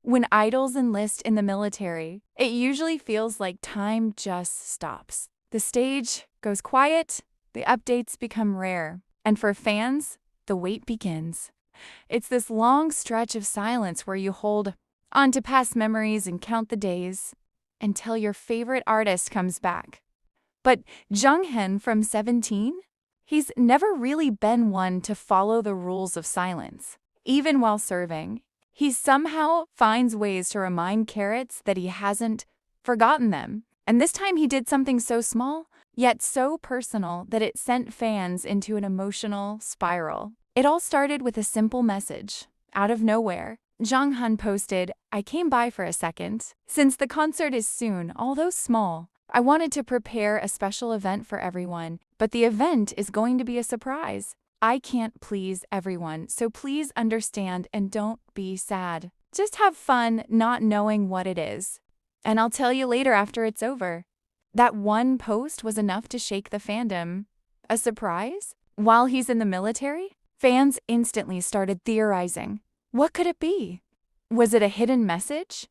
When idols enlist in the military, it usually feels like time just stops. The stage goes quiet, the updates become rare, and for fans, the wait begins. It's this long stretch of silence where you hold on to past memories and count the days until your favorite artist comes back. But Jeonghan from 17? He's never really been one to follow the rules of silence. Even while serving, he somehow finds ways to remind CARATs that he hasn't forgotten them. And this time he did something so small, yet so personal that it sent fans into an emotional spiral. It all started with a simple message. Out of nowhere, Jeonghan posted, "I came by for a second. Since the concert is soon, although small, I wanted to prepare a special event for everyone, but the event is going to be a surprise. I can't please everyone, so please understand and don't be sad. Just have fun not knowing what it is. And I'll tell you later after it's over." That one post was enough to shake the fandom. A surprise? While he's in the military? Fans instantly started theorizing. What could it be? Was it a hidden message?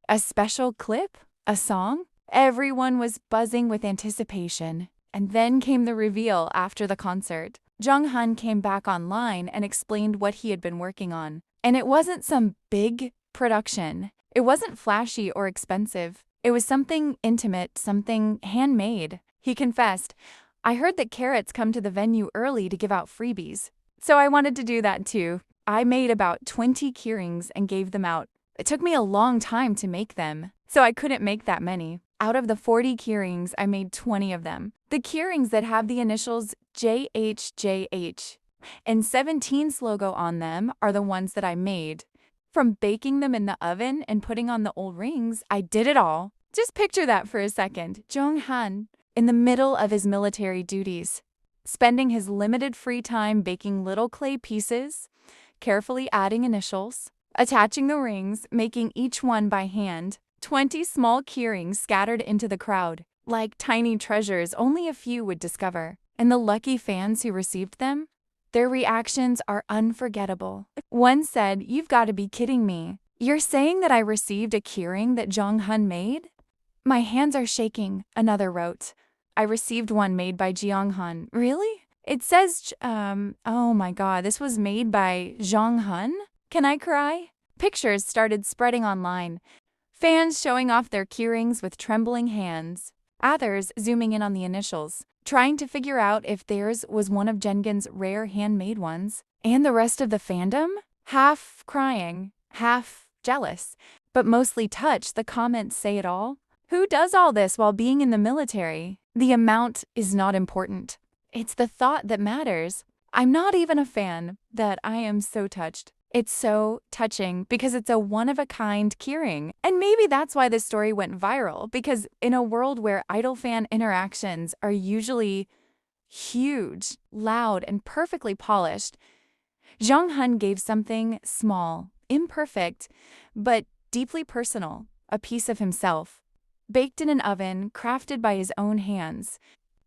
A special clip? A song? Everyone was buzzing with anticipation. And then came the reveal after the concert. Jeonghan came back online and explained what he had been working on. And it wasn't some big production. It wasn't flashy or expensive. It was something intimate, something handmade. He confessed, "I heard that CARATs come to the venue early to give out freebies. So I wanted to do that too. I made about 20 keyrings and gave them out. It took me a long time to make them, so I couldn't make that many. Out of the 40 keyrings, I made 20 of them. The keyrings that have the initials JHJH and 17's logo on them are the ones that I made. From baking them in the oven and putting on the old rings, I did it all." Just picture that for a second. Jeonghan, in the middle of his military duties, spending his limited free time baking little clay pieces, carefully adding initials, attaching the rings, making each one by hand, 20 small keyrings scattered into the crowd, like tiny treasures only a few would discover. And the lucky fans who received them? Their reactions are unforgettable. One said, "You've got to be kidding me. You're saying that I received a keyring that Jeonghan made?" "My hands are shaking," another wrote. "I received one made by Jeonghan." "Really? It says, oh my god, this was made by Jeonghan? Can I cry?" Pictures started spreading online. Fans showing off their keyrings with trembling hands. Others zooming in on the initials, trying to figure out if theirs was one of Jeonghan's rare handmade ones. And the rest of the fandom? Half crying, half jealous, but mostly touched. The comments say it all. Who does all this while being in the military? The amount is not important. It's the thought that matters. I'm not even a fan, that I am so touched. It's so touching because it's a one-of-a-kind keyring. And maybe that's why this story went viral, because in a world where idol fan interactions are usually huge, loud, and perfectly polished, Jeonghan gave something small, imperfect, but deeply personal, a piece of himself. Baked in an oven, crafted by his own hands.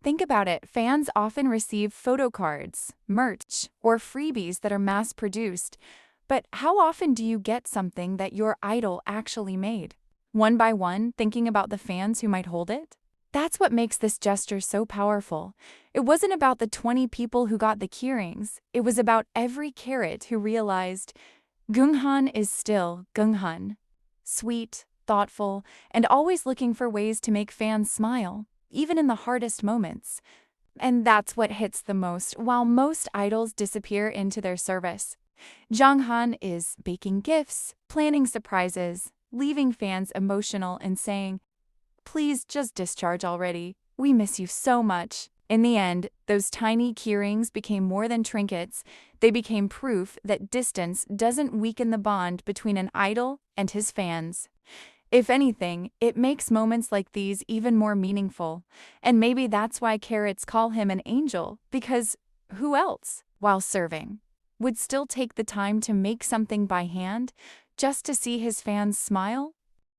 Think about it, fans often receive photo cards, merch, or freebies that are mass-produced. But how often do you get something that your idol actually made? One by one, thinking about the fans who might hold it? That's what makes this gesture so powerful. It wasn't about the 20 people who got the keyrings. It was about every CARAT who realized Jeonghan is still Jeonghan. Sweet, thoughtful, and always looking for ways to make fans smile, even in the hardest moments. And that's what hits the most, while most idols disappear into their service. Jeonghan is baking gifts, planning surprises, leaving fans emotional and saying, "Please just discharge already. We miss you so much." In the end, those tiny keyrings became more than trinkets. They became proof that distance doesn't weaken the bond between an idol and his fans. If anything, it makes moments like these even more meaningful. And maybe that's why CARATs call him an angel, because who else, while serving, would still take the time to make something by hand just to see his fans smile?